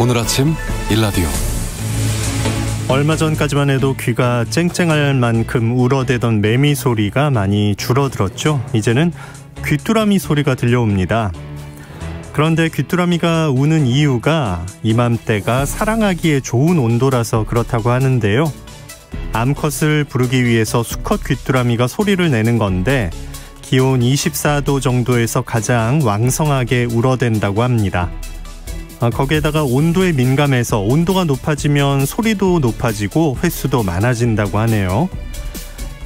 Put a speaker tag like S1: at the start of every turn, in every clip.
S1: 오늘 아침 일라디오.
S2: 얼마 전까지만 해도 귀가 쨍쨍할 만큼 울어대던 매미 소리가 많이 줄어들었죠. 이제는 귀뚜라미 소리가 들려옵니다. 그런데 귀뚜라미가 우는 이유가 이맘때가 사랑하기에 좋은 온도라서 그렇다고 하는데요. 암컷을 부르기 위해서 수컷 귀뚜라미가 소리를 내는 건데 기온 24도 정도에서 가장 왕성하게 울어댄다고 합니다. 거기에다가 온도에 민감해서 온도가 높아지면 소리도 높아지고 횟수도 많아진다고 하네요.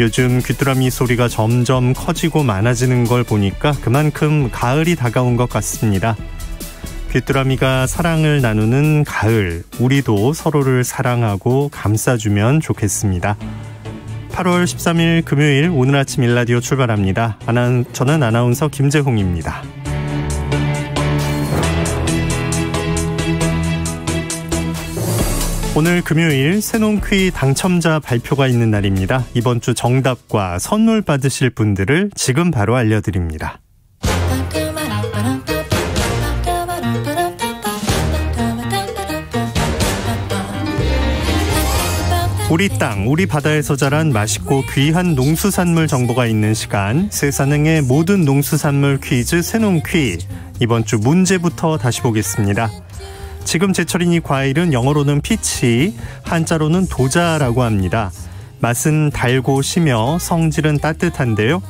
S2: 요즘 귀뚜라미 소리가 점점 커지고 많아지는 걸 보니까 그만큼 가을이 다가온 것 같습니다. 귀뚜라미가 사랑을 나누는 가을, 우리도 서로를 사랑하고 감싸주면 좋겠습니다. 8월 13일 금요일 오늘 아침 일라디오 출발합니다. 저는 아나운서 김재홍입니다. 오늘 금요일 새농퀴 당첨자 발표가 있는 날입니다. 이번 주 정답과 선물 받으실 분들을 지금 바로 알려드립니다. 우리 땅, 우리 바다에서 자란 맛있고 귀한 농수산물 정보가 있는 시간, 세상의 모든 농수산물 퀴즈 새농퀴. 이번 주 문제부터 다시 보겠습니다. 지금 제철인 이 과일은 영어로는 피치, 한자로는 도자라고 합니다. 맛은 달고 시며 성질은 따뜻한데요.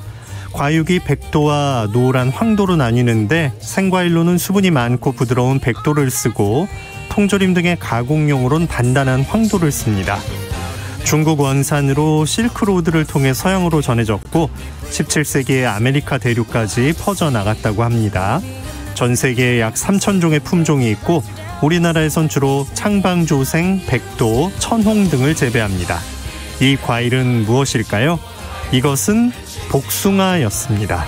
S2: 과육이 백도와 노란 황도로 나뉘는데 생과일로는 수분이 많고 부드러운 백도를 쓰고 통조림 등의 가공용으로는 단단한 황도를 씁니다. 중국 원산으로 실크로드를 통해 서양으로 전해졌고 17세기에 아메리카 대륙까지 퍼져나갔다고 합니다. 전 세계에 약 3,000종의 품종이 있고 우리나라에선 주로 창방조생, 백도, 천홍 등을 재배합니다. 이 과일은 무엇일까요? 이것은 복숭아였습니다.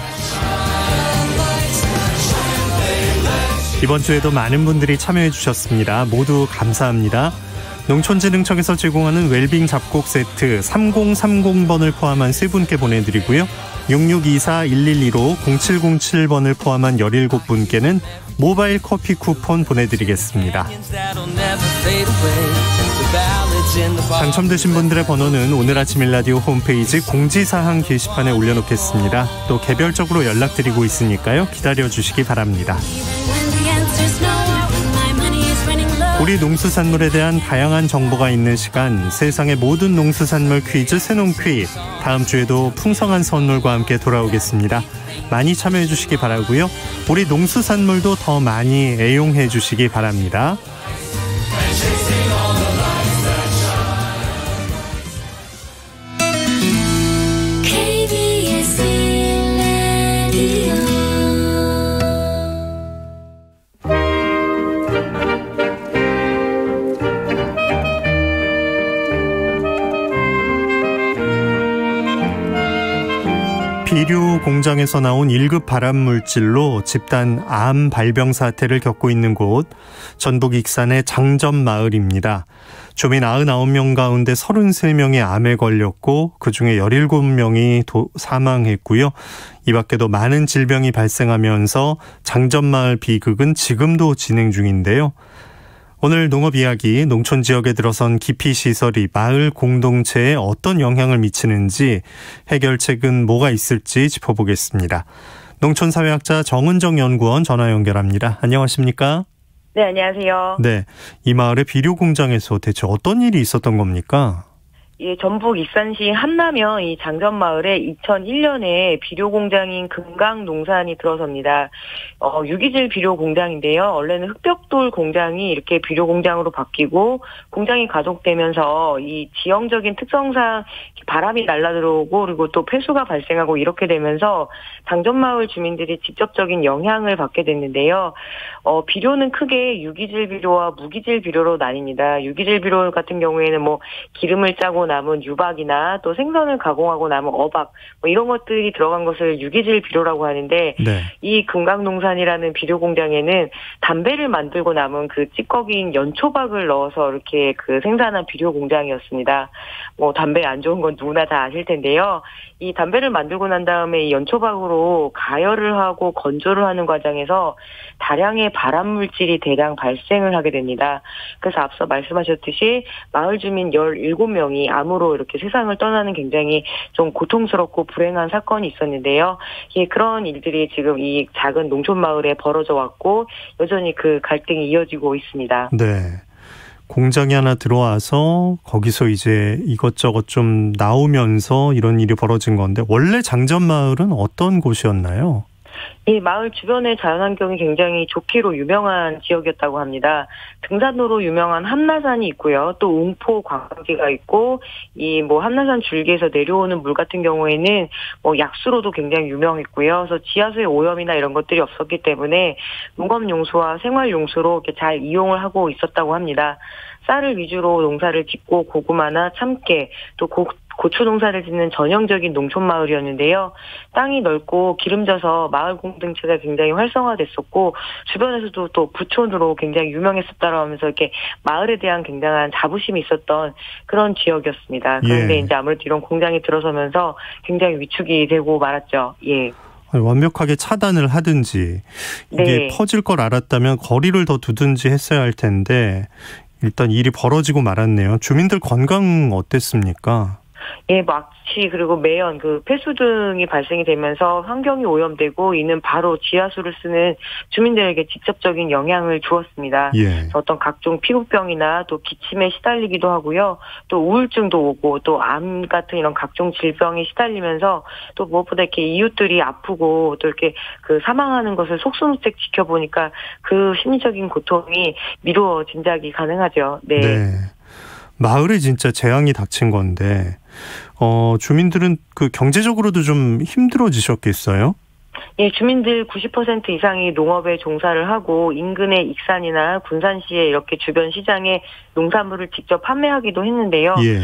S2: 이번 주에도 많은 분들이 참여해 주셨습니다. 모두 감사합니다. 농촌진흥청에서 제공하는 웰빙 잡곡 세트 3030번을 포함한 3분께 보내드리고요. 6624-1115 0707번을 포함한 17분께는 모바일 커피 쿠폰 보내드리겠습니다. 당첨되신 분들의 번호는 오늘 아침 일라디오 홈페이지 공지사항 게시판에 올려놓겠습니다. 또 개별적으로 연락드리고 있으니까요. 기다려주시기 바랍니다. 우리 농수산물에 대한 다양한 정보가 있는 시간, 세상의 모든 농수산물 퀴즈 새농퀴. 다음 주에도 풍성한 선물과 함께 돌아오겠습니다. 많이 참여해 주시기 바라고요. 우리 농수산물도 더 많이 애용해 주시기 바랍니다. 비료 공장에서 나온 1급 발암물질로 집단 암 발병 사태를 겪고 있는 곳, 전북 익산의 장점마을입니다. 주민 99명 가운데 33명이 암에 걸렸고 그중에 17명이 사망했고요. 이 밖에도 많은 질병이 발생하면서 장점마을 비극은 지금도 진행 중인데요. 오늘 농업 이야기, 농촌 지역에 들어선 기피시설이 마을 공동체에 어떤 영향을 미치는지, 해결책은 뭐가 있을지 짚어보겠습니다. 농촌사회학자 정은정 연구원 전화 연결합니다. 안녕하십니까?
S3: 네, 안녕하세요.
S2: 네, 이 마을의 비료 공장에서 대체 어떤 일이 있었던 겁니까?
S3: 예, 전북 익산시 한남면 이 장점마을에 2001년에 비료 공장인 금강농산이 들어섭니다. 유기질 비료 공장인데요. 원래는 흑벽돌 공장이 이렇게 비료 공장으로 바뀌고 공장이 가속되면서 이 지형적인 특성상 바람이 날아들어오고 그리고 또 폐수가 발생하고 이렇게 되면서 장점마을 주민들이 직접적인 영향을 받게 됐는데요. 비료는 크게 유기질 비료와 무기질 비료로 나뉩니다. 유기질 비료 같은 경우에는 뭐 기름을 짜거나 남은 유박이나 또 생선을 가공하고 남은 어박 뭐 이런 것들이 들어간 것을 유기질 비료라고 하는데
S2: 네.
S3: 이 금강농산이라는 비료 공장에는 담배를 만들고 남은 그 찌꺼기인 연초박을 넣어서 이렇게 그 생산한 비료 공장이었습니다. 뭐 담배 안 좋은 건 누구나 다 아실 텐데요. 이 담배를 만들고 난 다음에 이 연초박으로 가열을 하고 건조를 하는 과정에서 다량의 발암 물질이 대량 발생을 하게 됩니다. 그래서 앞서 말씀하셨듯이 마을 주민 17명이 암으로 이렇게 세상을 떠나는 굉장히 좀 고통스럽고 불행한 사건이 있었는데요. 예, 그런 일들이 지금 이 작은 농촌 마을에 벌어져 왔고 여전히 그 갈등이 이어지고 있습니다.
S2: 네. 공장이 하나 들어와서 거기서 이제 이것저것 좀 나오면서 이런 일이 벌어진 건데 원래 장전마을은 어떤 곳이었나요?
S3: 이 마을 주변의 자연환경이 굉장히 좋기로 유명한 지역이었다고 합니다. 등산로로 유명한 한라산이 있고요. 또 웅포 관광지가 있고 이 뭐 한라산 줄기에서 내려오는 물 같은 경우에는 뭐 약수로도 굉장히 유명했고요. 그래서 지하수의 오염이나 이런 것들이 없었기 때문에 농업용수와 생활용수로 이렇게 잘 이용을 하고 있었다고 합니다. 쌀을 위주로 농사를 짓고 고구마나 참깨 또 고추 농사를 짓는 전형적인 농촌 마을이었는데요. 땅이 넓고 기름져서 마을 공동체가 굉장히 활성화됐었고 주변에서도 또 부촌으로 굉장히 유명했었다고 하면서 이렇게 마을에 대한 굉장한 자부심이 있었던 그런 지역이었습니다. 그런데 이제 아무래도 이런 공장이 들어서면서 굉장히 위축이 되고 말았죠. 예.
S2: 완벽하게 차단을 하든지 이게
S3: 네.
S2: 퍼질 걸 알았다면 거리를 더 두든지 했어야 할 텐데 일단 일이 벌어지고 말았네요. 주민들 건강 어땠습니까?
S3: 예, 악취 그리고 매연, 그 폐수 등이 발생이 되면서 환경이 오염되고 이는 바로 지하수를 쓰는 주민들에게 직접적인 영향을 주었습니다.
S2: 예.
S3: 어떤 각종 피부병이나 또 기침에 시달리기도 하고요. 또 우울증도 오고 또 암 같은 이런 각종 질병에 시달리면서 또 무엇보다 이렇게 이웃들이 아프고 또 이렇게 그 사망하는 것을 속수무책 지켜보니까 그 심리적인 고통이 미루어 짐작이 가능하죠. 네.
S2: 네. 마을에 진짜 재앙이 닥친 건데 주민들은 그 경제적으로도 좀 힘들어지셨겠어요?
S3: 예, 주민들 90% 이상이 농업에 종사를 하고 인근의 익산이나 군산시에 이렇게 주변 시장에 농산물을 직접 판매하기도 했는데요.
S2: 예.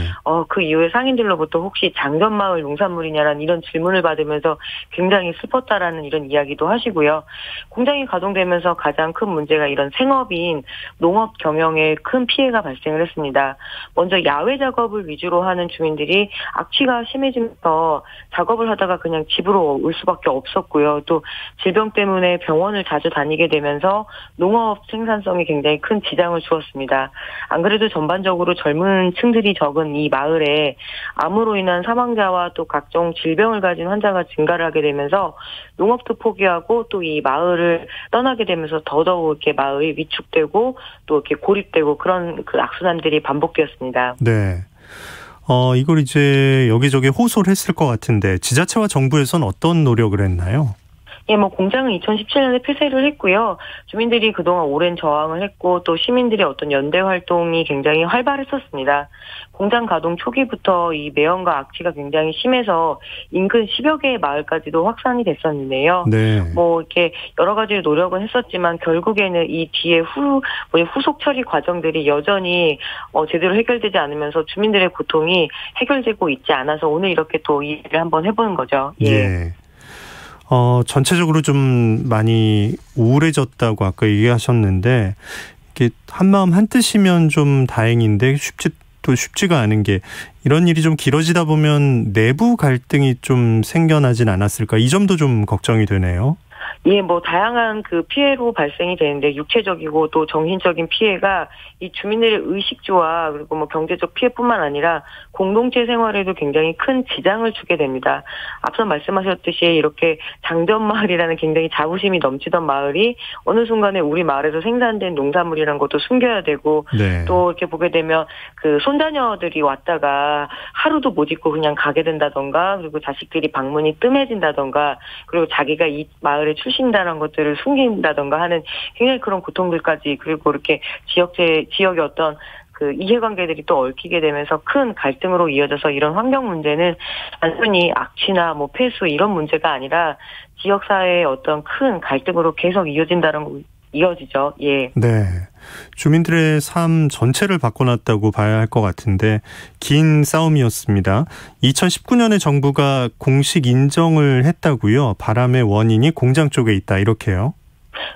S3: 그 이후에 상인들로부터 혹시 장전마을 농산물이냐라는 이런 질문을 받으면서 굉장히 슬펐다라는 이런 이야기도 하시고요. 공장이 가동되면서 가장 큰 문제가 이런 생업인 농업 경영에 큰 피해가 발생을 했습니다. 먼저 야외 작업을 위주로 하는 주민들이 악취가 심해지면서 작업을 하다가 그냥 집으로 올 수밖에 없었고요. 또 질병 때문에 병원을 자주 다니게 되면서 농업 생산성이 굉장히 큰 지장을 주었습니다. 안 그래도 전반적으로 젊은 층들이 적은 이 마을에 암으로 인한 사망자와 또 각종 질병을 가진 환자가 증가를 하게 되면서 농업도 포기하고 또 이 마을을 떠나게 되면서 더더욱 이렇게 마을이 위축되고 또 이렇게 고립되고 그런 그 악순환들이 반복되었습니다.
S2: 네. 이걸 이제 여기저기 호소를 했을 것 같은데 지자체와 정부에서는 어떤 노력을 했나요?
S3: 예, 공장은 2017년에 폐쇄를 했고요. 주민들이 그동안 오랜 저항을 했고 또 시민들의 어떤 연대 활동이 굉장히 활발했었습니다. 공장 가동 초기부터 이 매연과 악취가 굉장히 심해서 인근 10여 개의 마을까지도 확산이 됐었는데요.
S2: 네.
S3: 이렇게 여러 가지 노력은 했었지만 결국에는 이 뒤에 후속 처리 과정들이 여전히 제대로 해결되지 않으면서 주민들의 고통이 해결되고 있지 않아서 오늘 이렇게 또 이 일을 한번 해보는 거죠. 예.
S2: 예. 전체적으로 좀 많이 우울해졌다고 아까 얘기하셨는데, 이게 한마음 한뜻이면 좀 다행인데 쉽지가 않은 게 이런 일이 좀 길어지다 보면 내부 갈등이 좀 생겨나진 않았을까? 이 점도 좀 걱정이 되네요.
S3: 예, 다양한 그 피해로 발생이 되는데 육체적이고 또 정신적인 피해가 이 주민들의 의식주와 그리고 경제적 피해뿐만 아니라 공동체 생활에도 굉장히 큰 지장을 주게 됩니다. 앞서 말씀하셨듯이 이렇게 장전마을이라는 굉장히 자부심이 넘치던 마을이 어느 순간에 우리 마을에서 생산된 농산물이라는 것도 숨겨야 되고
S2: 네.
S3: 또 이렇게 보게 되면 그 손자녀들이 왔다가 하루도 못 있고 그냥 가게 된다던가 그리고 자식들이 방문이 뜸해진다던가 그리고 자기가 이 마을에 출신다는 것들을 숨긴다던가 하는 굉장히 그런 고통들까지 그리고 이렇게 지역의 어떤 그 이해관계들이 또 얽히게 되면서 큰 갈등으로 이어져서 이런 환경 문제는 단순히 악취나 폐수 이런 문제가 아니라 지역사회의 어떤 큰 갈등으로 계속 이어진다는 이어지죠. 예.
S2: 네. 주민들의 삶 전체를 바꿔놨다고 봐야 할 것 같은데 긴 싸움이었습니다. 2019년에 정부가 공식 인정을 했다고요. 바람의 원인이 공장 쪽에 있다 이렇게요.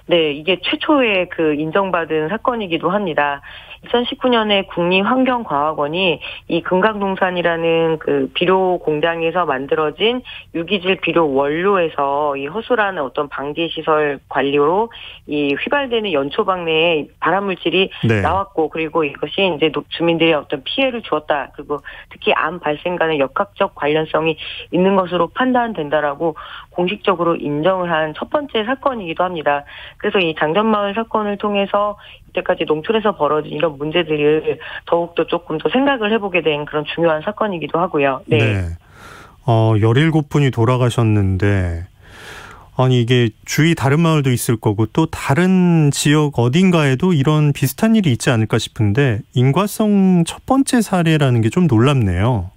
S3: 네, 이게 최초의 그 인정받은 사건이기도 합니다. 2019년에 국립환경과학원이 이 금강농산이라는 그 비료 공장에서 만들어진 유기질 비료 원료에서 이 허술한 어떤 방제 시설 관리로 이 휘발되는 연초박 내에 발암물질이 네. 나왔고, 그리고 이것이 이제 주민들의 어떤 피해를 주었다. 그리고 특히 암 발생과는 역학적 관련성이 있는 것으로 판단된다라고 공식적으로 인정을 한 첫 번째 사건이기도 합니다. 그래서 이 장전마을 사건을 통해서 이때까지 농촌에서 벌어진 이런 문제들을 더욱더 조금 더 생각을 해보게 된 그런 중요한 사건이기도 하고요. 네.
S2: 네. 17분이 돌아가셨는데, 아니, 이게 주위 다른 마을도 있을 거고, 또 다른 지역 어딘가에도 이런 비슷한 일이 있지 않을까 싶은데, 인과성 첫 번째 사례라는 게 좀 놀랍네요.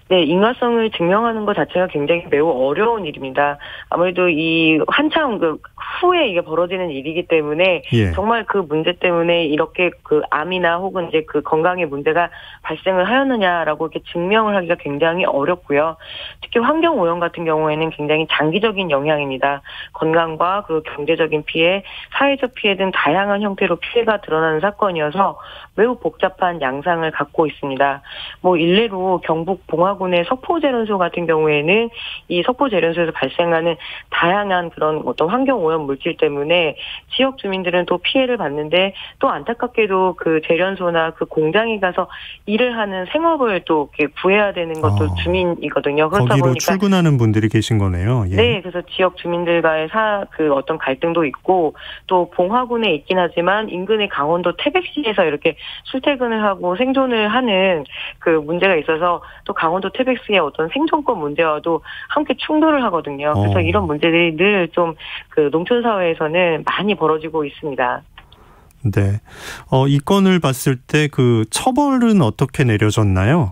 S3: 네, 인과성을 증명하는 것 자체가 굉장히 매우 어려운 일입니다. 아무래도 이 한참 그 후에 이게 벌어지는 일이기 때문에 예. 정말 그 문제 때문에 이렇게 그 암이나 혹은 이제 그 건강에 문제가 발생을 하였느냐라고 이렇게 증명을 하기가 굉장히 어렵고요. 특히 환경 오염 같은 경우에는 굉장히 장기적인 영향입니다. 건강과 그리고 경제적인 피해, 사회적 피해 등 다양한 형태로 피해가 드러나는 사건이어서 매우 복잡한 양상을 갖고 있습니다. 뭐 일례로 경북 봉화군의 석포제련소 같은 경우에는 이 석포제련소에서 발생하는 다양한 그런 어떤 환경오염 물질 때문에 지역 주민들은 또 피해를 받는데 또 안타깝게도 그 제련소나 그 공장에 가서 일을 하는 생업을 또 이렇게 구해야 되는 것도 주민이거든요. 그렇다
S2: 거기로
S3: 보니까
S2: 출근하는 분들이 계신 거네요. 예.
S3: 네, 그래서 지역 주민들과의 그 어떤 갈등도 있고 또 봉화군에 있긴 하지만 인근의 강원도 태백시에서 이렇게 출퇴근을 하고 생존을 하는 그 문제가 있어서 또 강원도 태백시의 어떤 생존권 문제와도 함께 충돌을 하거든요. 그래서 이런 문제들이 늘 좀 그 농촌 사회에서는 많이 벌어지고 있습니다.
S2: 네. 이 건을 봤을 때 그 처벌은 어떻게 내려졌나요?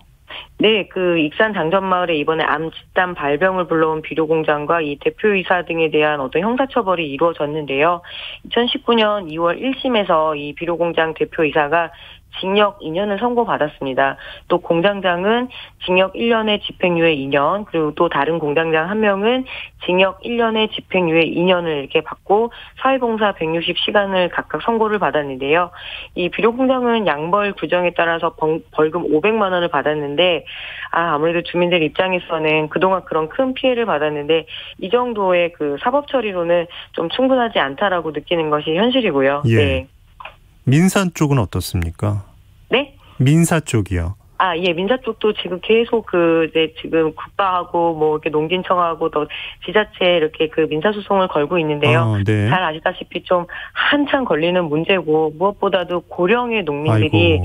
S3: 네, 그 익산 장전마을에 이번에 암 집단 발병을 불러온 비료공장과 이 대표이사 등에 대한 어떤 형사처벌이 이루어졌는데요. 2019년 2월 1심에서 이 비료공장 대표이사가 징역 2년을 선고받았습니다. 또 공장장은 징역 1년에 집행유예 2년, 그리고 또 다른 공장장 한 명은 징역 1년에 집행유예 2년을 이렇게 받고 사회봉사 160시간을 각각 선고를 받았는데요. 이 비료공장은 양벌 규정에 따라서 벌금 500만 원을 받았는데 아무래도 주민들 입장에서는 그동안 그런 큰 피해를 받았는데 이 정도의 그 사법 처리로는 좀 충분하지 않다라고 느끼는 것이 현실이고요.
S2: 예.
S3: 네.
S2: 민사 쪽은 어떻습니까?
S3: 네?
S2: 민사 쪽이요.
S3: 예, 민사 쪽도 지금 계속 이제 지금 국가하고 뭐 이렇게 농진청하고 또 지자체에 이렇게 그 민사소송을 걸고 있는데요.
S2: 네.
S3: 잘 아시다시피 좀 한참 걸리는 문제고 무엇보다도 고령의 농민들이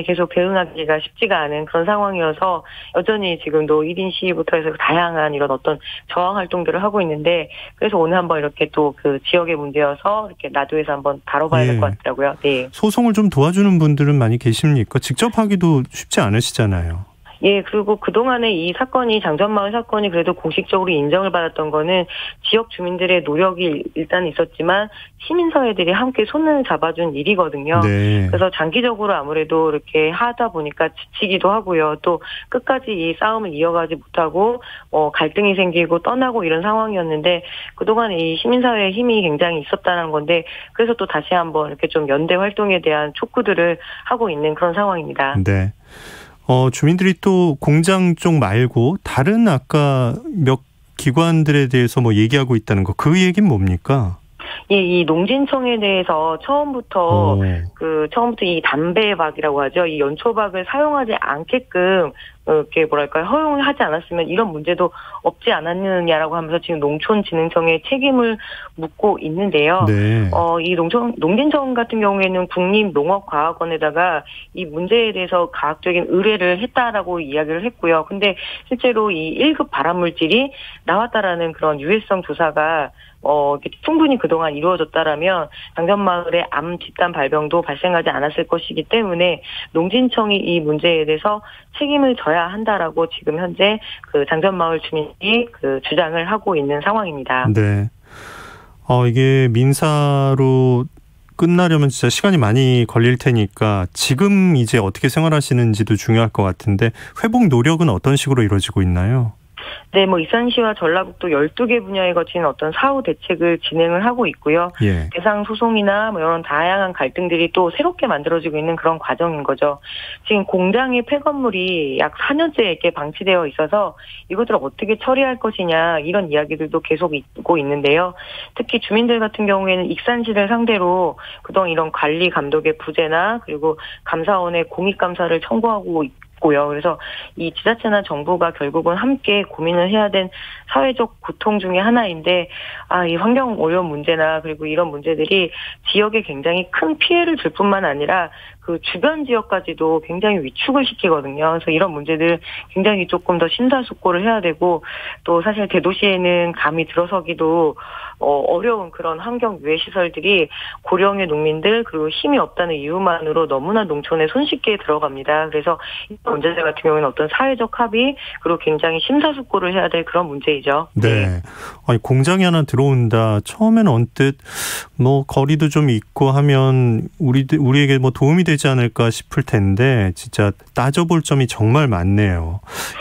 S3: 계속 대응하기가 쉽지가 않은 그런 상황이어서 여전히 지금도 1인 시위부터 해서 다양한 이런 어떤 저항 활동들을 하고 있는데 그래서 오늘 한번 이렇게 또 그 지역의 문제여서 이렇게 나도에서 한번 다뤄봐야 될 것 같더라고요. 네.
S2: 소송을 좀 도와주는 분들은 많이 계십니까? 직접 하기도 쉽지 않으시잖아요.
S3: 예, 그리고 그동안에 이 사건이 장전마을 사건이 그래도 공식적으로 인정을 받았던 거는 지역 주민들의 노력이 일단 있었지만 시민사회들이 함께 손을 잡아준 일이거든요.
S2: 네.
S3: 그래서 장기적으로 아무래도 이렇게 하다 보니까 지치기도 하고요. 또 끝까지 이 싸움을 이어가지 못하고 갈등이 생기고 떠나고 이런 상황이었는데 그동안 이 시민사회의 힘이 굉장히 있었다는 건데 그래서 또 다시 한번 이렇게 좀 연대 활동에 대한 촉구들을 하고 있는 그런 상황입니다.
S2: 네. 주민들이 또 공장 쪽 말고 다른 아까 몇 기관들에 대해서 뭐 얘기하고 있다는 거, 그 얘기는 뭡니까?
S3: 예, 이 농진청에 대해서 처음부터 이 담배박이라고 하죠. 이 연초박을 사용하지 않게끔 이렇게 허용을 하지 않았으면 이런 문제도 없지 않았느냐라고 하면서 지금 농촌진흥청에 책임을 묻고 있는데요.
S2: 네.
S3: 이 농진청 같은 경우에는 국립농업과학원에다가 이 문제에 대해서 과학적인 의뢰를 했다라고 이야기를 했고요. 근데 실제로 이 1급 발암물질이 나왔다라는 그런 유해성 조사가 충분히 그동안 이루어졌다라면 장전마을의 암 집단 발병도 발생하지 않았을 것이기 때문에 농진청이 이 문제에 대해서 책임을 져야 한다라고 지금 현재 그 장전마을 주민이 그 주장을 하고 있는 상황입니다.
S2: 네. 이게 민사로 끝나려면 진짜 시간이 많이 걸릴 테니까 지금 이제 어떻게 생활하시는지도 중요할 것 같은데 회복 노력은 어떤 식으로 이루어지고 있나요?
S3: 네, 이산시와 전라북도 12개 분야에 거친 어떤 사후 대책을 진행을 하고 있고요.
S2: 예.
S3: 대상 소송이나 이런 다양한 갈등들이 또 새롭게 만들어지고 있는 그런 과정인 거죠. 지금 공장의 폐건물이 약 4년째 이렇게 방치되어 있어서 이것들을 어떻게 처리할 것이냐 이런 이야기들도 계속 있고 있는데요. 특히 주민들 같은 경우에는 익산시를 상대로 그동안 이런 관리 감독의 부재나 그리고 감사원의 공익감사를 청구하고 고요. 그래서 이 지자체나 정부가 결국은 함께 고민을 해야 된 사회적 고통 중에 하나인데, 이 환경 오염 문제나 그리고 이런 문제들이 지역에 굉장히 큰 피해를 줄 뿐만 아니라 그 주변 지역까지도 굉장히 위축을 시키거든요. 그래서 이런 문제들 굉장히 조금 더 심사숙고를 해야 되고, 또 사실 대도시에는 감히 들어서기도 어려운 그런 환경 유해 시설들이 고령의 농민들 그리고 힘이 없다는 이유만으로 너무나 농촌에 손쉽게 들어갑니다. 그래서 이 문제들 같은 경우에는 어떤 사회적 합의 그리고 굉장히 심사숙고를 해야 될 그런 문제이죠.
S2: 네. 아니, 공장이 하나 들어온다. 처음에는 언뜻 거리도 좀 있고 하면 우리에게 도움이 되지 않을까 싶을 텐데 진짜 따져볼 점이 정말 많네요.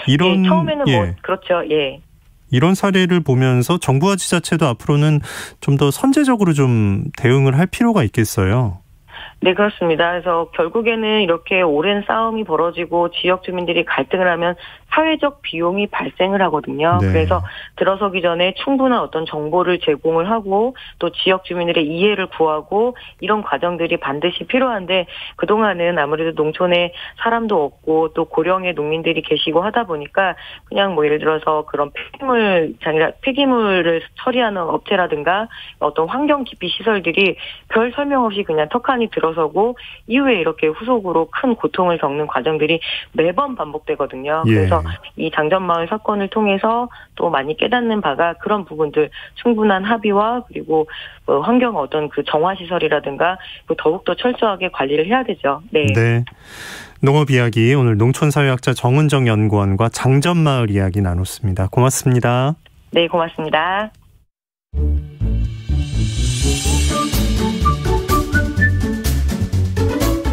S2: 이런
S3: 처음에는 그렇죠. 예.
S2: 이런 사례를 보면서 정부와 지자체도 앞으로는 좀 더 선제적으로 좀 대응을 할 필요가 있겠어요.
S3: 네, 그렇습니다. 그래서 결국에는 이렇게 오랜 싸움이 벌어지고 지역 주민들이 갈등을 하면 사회적 비용이 발생을 하거든요.
S2: 네.
S3: 그래서 들어서기 전에 충분한 어떤 정보를 제공을 하고 또 지역 주민들의 이해를 구하고 이런 과정들이 반드시 필요한데 그동안은 아무래도 농촌에 사람도 없고 또 고령의 농민들이 계시고 하다 보니까 그냥 예를 들어서 그런 폐기물을 처리하는 업체라든가 어떤 환경 기피 시설들이 별 설명 없이 그냥 턱하니 들어서고 이후에 이렇게 후속으로 큰 고통을 겪는 과정들이 매번 반복되거든요.
S2: 예.
S3: 그래서 이 장전마을 사건을 통해서 또 많이 깨닫는 바가 그런 부분들 충분한 합의와 그리고 환경 어떤 그 정화시설이라든가 더욱더 철저하게 관리를 해야 되죠. 네.
S2: 네. 농업 이야기 오늘 농촌사회학자 정은정 연구원과 장전마을 이야기 나눴습니다. 고맙습니다.
S3: 네, 고맙습니다.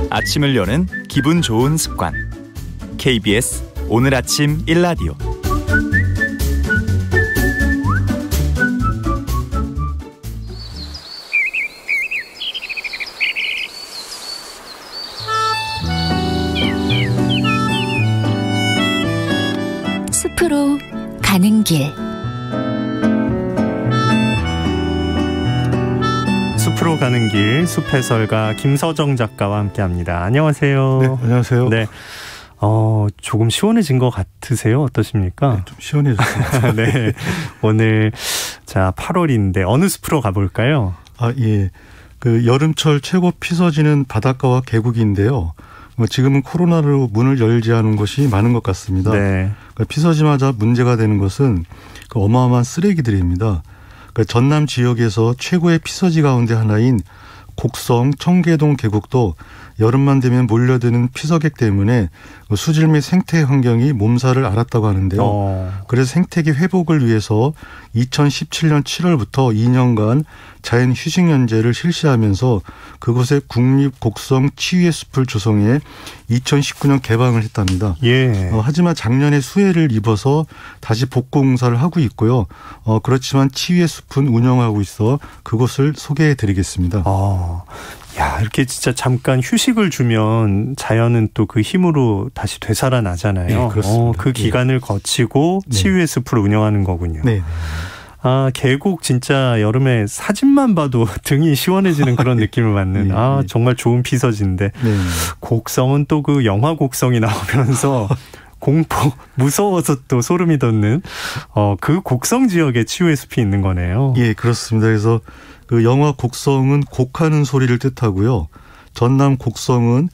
S1: 아침을 여는 기분 좋은 습관. KBS 오늘 아침 1라디오.
S4: 숲으로 가는 길.
S2: 숲으로 가는 길 숲해설가 김서정 작가와 함께합니다. 안녕하세요.
S5: 네, 안녕하세요.
S2: 네. 조금 시원해진 것 같으세요? 어떠십니까?
S5: 네, 좀 시원해졌습니다.
S2: 네. 오늘, 8월인데, 어느 숲으로 가볼까요?
S5: 예. 여름철 최고 피서지는 바닷가와 계곡인데요. 지금은 코로나로 문을 열지 않은 곳이 많은 것 같습니다.
S2: 네.
S5: 피서지마다 문제가 되는 것은 어마어마한 쓰레기들입니다. 전남 지역에서 최고의 피서지 가운데 하나인 곡성 청계동 계곡도 여름만 되면 몰려드는 피서객 때문에 수질 및 생태 환경이 몸살을 앓았다고 하는데요. 그래서 생태계 회복을 위해서 2017년 7월부터 2년간 자연 휴식 연제를 실시하면서 그곳에 국립 곡성 치유의 숲을 조성해 2019년 개방을 했답니다.
S2: 예.
S5: 하지만 작년에 수해를 입어서 다시 복구 공사를 하고 있고요. 그렇지만 치유의 숲은 운영하고 있어 그곳을 소개해 드리겠습니다.
S2: 이렇게 진짜 잠깐 휴식을 주면 자연은 또 그 힘으로 다시 되살아나잖아요.
S5: 네, 그렇습니다.
S2: 그 기간을 거치고 치유의 숲을 운영하는 거군요.
S5: 네.
S2: 계곡 진짜 여름에 사진만 봐도 등이 시원해지는 그런 느낌을 받는 정말 좋은 피서지인데 곡성은 또 그 영화 곡성이 나오면서 공포 무서워서 또 소름이 돋는 그 곡성 지역에 치유의 숲이 있는 거네요.
S5: 예, 그렇습니다. 그래서 그 영화 곡성은 곡하는 소리를 뜻하고요. 전남 곡성은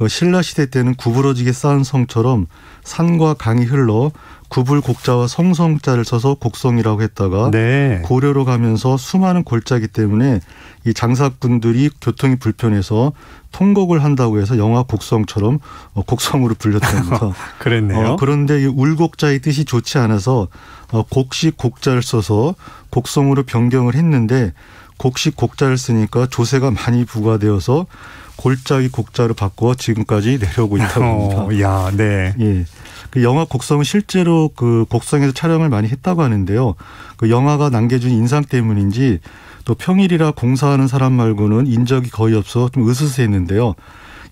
S5: 신라 시대 때는 구부러지게 쌓은 성처럼 산과 강이 흘러 구불곡자와 성성자를 써서 곡성이라고 했다가 고려로 가면서 수많은 골짜기 때문에 이 장사꾼들이 교통이 불편해서 통곡을 한다고 해서 영화 곡성처럼 곡성으로 불렸답니다.
S2: 그랬네요.
S5: 그런데 이 울곡자의 뜻이 좋지 않아서 곡식 곡자를 써서 곡성으로 변경을 했는데 곡식 곡자를 쓰니까 조세가 많이 부과되어서 골짜기 곡자로 바꿔 지금까지 내려오고 있다고 합니다.
S2: 야, 네.
S5: 예. 그 영화 곡성은 실제로 그 곡성에서 촬영을 많이 했다고 하는데요. 그 영화가 남겨준 인상 때문인지 또 평일이라 공사하는 사람 말고는 인적이 거의 없어 좀 으스스했는데요.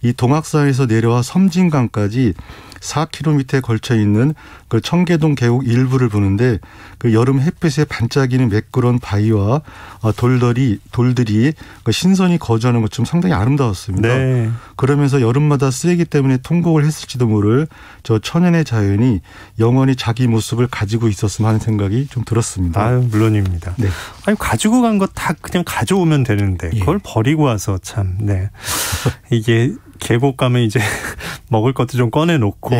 S5: 이 동학산에서 내려와 섬진강까지 4km에 걸쳐 있는 그 청계동 계곡 일부를 보는데 그 여름 햇빛에 반짝이는 매끄러운 바위와 돌들이 그 신선히 거주하는 것좀 상당히 아름다웠습니다.
S2: 네.
S5: 그러면서 여름마다 쓰레기 때문에 통곡을 했을지도 모를 저 천연의 자연이 영원히 자기 모습을 가지고 있었으면 하는 생각이 좀 들었습니다.
S2: 아유, 물론입니다.
S5: 네.
S2: 아니, 가지고 간 거 다 그냥 가져오면 되는데 그걸 버리고 와서 참, 네. 이게 계곡 가면 이제 먹을 것도 좀 꺼내놓고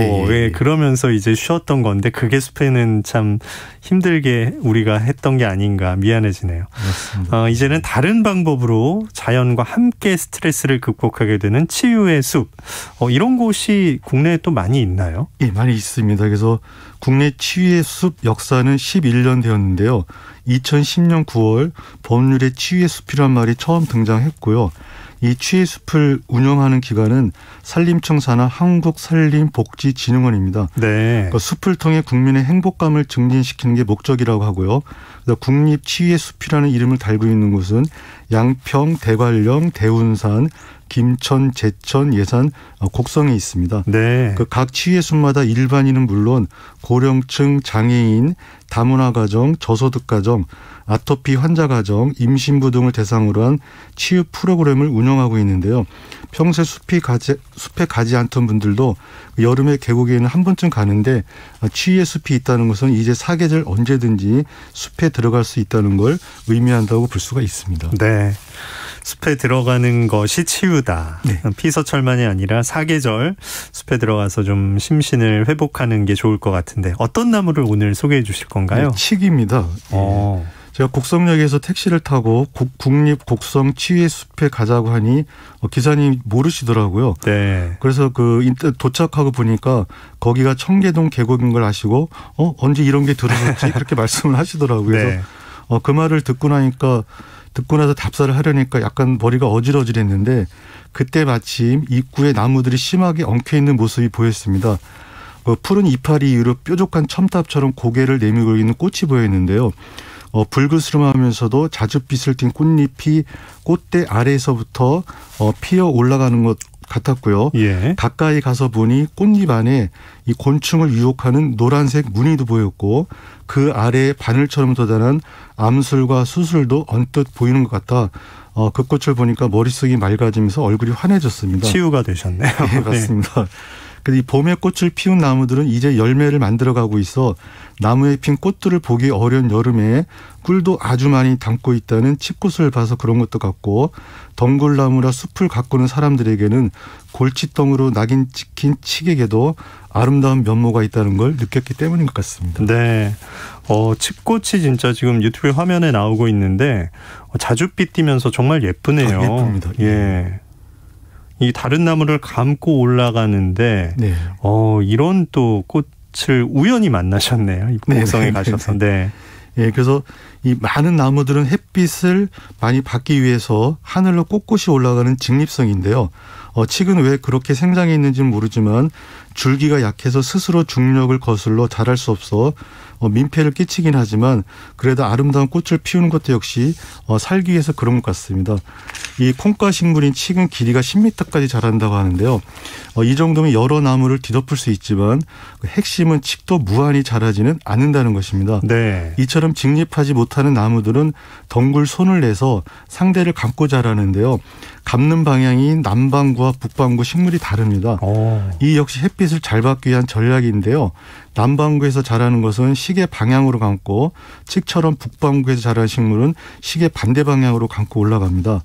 S2: 그러면서 이제 쉬었던 건데 그게 숲에는 참 힘들게 우리가 했던 게 아닌가 미안해지네요.
S5: 맞습니다.
S2: 이제는 다른 방법으로 자연과 함께 스트레스를 극복하게 되는 치유의 숲. 이런 곳이 국내에 또 많이 있나요?
S5: 예, 많이 있습니다. 그래서 국내 치유의 숲 역사는 11년 되었는데요. 2010년 9월 법률에 치유의 숲이란 말이 처음 등장했고요. 이 치유의 숲을 운영하는 기관은 산림청 산하 한국산림복지진흥원입니다.
S2: 네.
S5: 그러니까 숲을 통해 국민의 행복감을 증진시키는 게 목적이라고 하고요. 그래서 국립치유의 숲이라는 이름을 달고 있는 곳은 양평, 대관령, 대운산, 김천, 제천, 예산, 곡성에 있습니다.
S2: 네.
S5: 그 각 치유의 숲마다 일반인은 물론 고령층, 장애인, 다문화 가정, 저소득 가정, 아토피 환자 가정, 임신부 등을 대상으로 한 치유 프로그램을 운영하고 있는데요. 평소에 숲에 가지 않던 분들도 여름에 계곡에는 한 번쯤 가는데 치유의 숲이 있다는 것은 이제 사계절 언제든지 숲에 들어갈 수 있다는 걸 의미한다고 볼 수가 있습니다.
S2: 네. 숲에 들어가는 것이 치유다.
S5: 네.
S2: 피서철만이 아니라 사계절 숲에 들어가서 좀 심신을 회복하는 게 좋을 것 같은데 어떤 나무를 오늘 소개해 주실 건가요?
S5: 네, 칡입니다. 제가 곡성역에서 택시를 타고 국립 곡성 치유의 숲에 가자고 하니 기사님 모르시더라고요.
S2: 네.
S5: 그래서 도착하고 보니까 거기가 청계동 계곡인 걸 아시고 언제 이런 게 들어섰지 그렇게 말씀을 하시더라고요. 그래서
S2: 네.
S5: 그 말을 듣고 나서 답사를 하려니까 약간 머리가 어질어질했는데 그때 마침 입구에 나무들이 심하게 엉켜있는 모습이 보였습니다. 푸른 이파리 이후로 뾰족한 첨탑처럼 고개를 내밀고 있는 꽃이 보였는데요. 불그스름하면서도 자줏빛을 띤 꽃잎이 꽃대 아래에서부터 피어 올라가는 것 같았고요.
S2: 예.
S5: 가까이 가서 보니 꽃잎 안에 이 곤충을 유혹하는 노란색 무늬도 보였고 그 아래에 바늘처럼 돋아난 암술과 수술도 언뜻 보이는 것 같다. 그 꽃을 보니까 머릿속이 맑아지면서 얼굴이 환해졌습니다.
S2: 치유가 되셨네요.
S5: 네, 맞습니다. 근데 이 봄에 꽃을 피운 나무들은 이제 열매를 만들어가고 있어 나무에 핀 꽃들을 보기 어려운 여름에 꿀도 아주 많이 담고 있다는 칡꽃을 봐서 그런 것도 같고 덩굴나무라 숲을 가꾸는 사람들에게는 골칫덩으로 낙인 찍힌 칡에게도 아름다운 면모가 있다는 걸 느꼈기 때문인 것 같습니다.
S2: 네. 칡꽃이 진짜 지금 유튜브 화면에 나오고 있는데 자줏빛 띠면서 정말 예쁘네요.
S5: 예쁩니다.
S2: 예. 이 다른 나무를 감고 올라가는데
S5: 네.
S2: 이런 또 꽃을 우연히 만나셨네요. 이 곡성에 가셔서. 네.
S5: 예, 그래서 이 많은 나무들은 햇빛을 많이 받기 위해서 하늘로 꼿꼿이 올라가는 직립성인데요. 칡은 왜 그렇게 생장해 있는지는 모르지만 줄기가 약해서 스스로 중력을 거슬러 자랄 수 없어 민폐를 끼치긴 하지만 그래도 아름다운 꽃을 피우는 것도 역시 살기 위해서 그런 것 같습니다. 이 콩과 식물인 칡은 길이가 10m까지 자란다고 하는데요. 이 정도면 여러 나무를 뒤덮을 수 있지만 핵심은 칡도 무한히 자라지는 않는다는 것입니다.
S2: 네.
S5: 이처럼 직립하지 못하는 나무들은 덩굴 손을 내서 상대를 감고 자라는데요. 감는 방향이 남반구와 북반구 식물이 다릅니다. 이 역시 햇빛을 잘 받기 위한 전략인데요. 남반구에서 자라는 것은 시계 방향으로 감고 칡처럼 북반구에서 자라는 식물은 시계 반대 방향으로 감고 올라갑니다.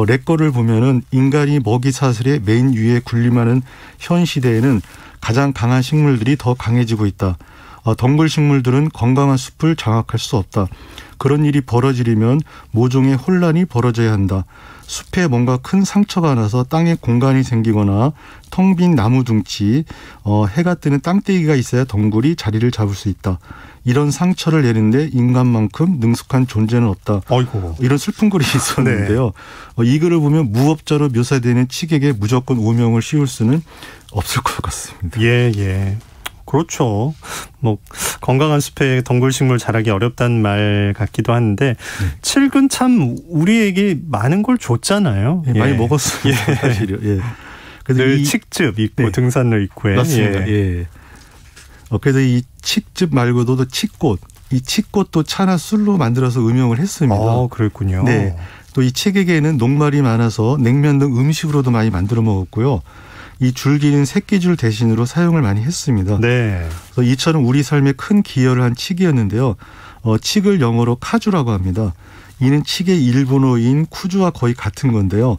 S5: 렉거를 보면은 인간이 먹이 사슬의 맨 위에 군림하는 현 시대에는 가장 강한 식물들이 더 강해지고 있다. 덩굴 식물들은 건강한 숲을 장악할 수 없다. 그런 일이 벌어지려면 모종의 혼란이 벌어져야 한다. 숲에 뭔가 큰 상처가 나서 땅에 공간이 생기거나 텅 빈 나무 둥치, 해가 뜨는 땅대기가 있어야 덩굴이 자리를 잡을 수 있다. 이런 상처를 내는데 인간만큼 능숙한 존재는 없다.
S2: 어이고.
S5: 이런 슬픈 글이 있었는데요. 네. 이 글을 보면 무법자로 묘사되는 칡에게 무조건 오명을 씌울 수는 없을 것 같습니다.
S2: 예. 그렇죠. 뭐 건강한 숲에 덩굴식물 자라기 어렵다는 말 같기도 한데 칡은 참 우리에게 많은 걸 줬잖아요.
S5: 예, 많이 먹었어요. 사실요. 예.
S2: 늘 칡즙 있고 등산로 입구에.
S5: 맞습니다. 예. 그래서 이 칡즙 말고도 또 칡꽃, 이 칡꽃도 차나 술로 만들어서 음용을 했습니다.
S2: 그랬군요.
S5: 네. 또 이 칡에게는 녹말이 많아서 냉면 등 음식으로도 많이 만들어 먹었고요. 이 줄기는 새끼줄 대신으로 사용을 많이 했습니다.
S2: 네.
S5: 그래서 이처럼 우리 삶에 큰 기여를 한 칡이었는데요. 칡을 영어로 카주라고 합니다. 이는 칡의 일본어인 쿠주와 거의 같은 건데요.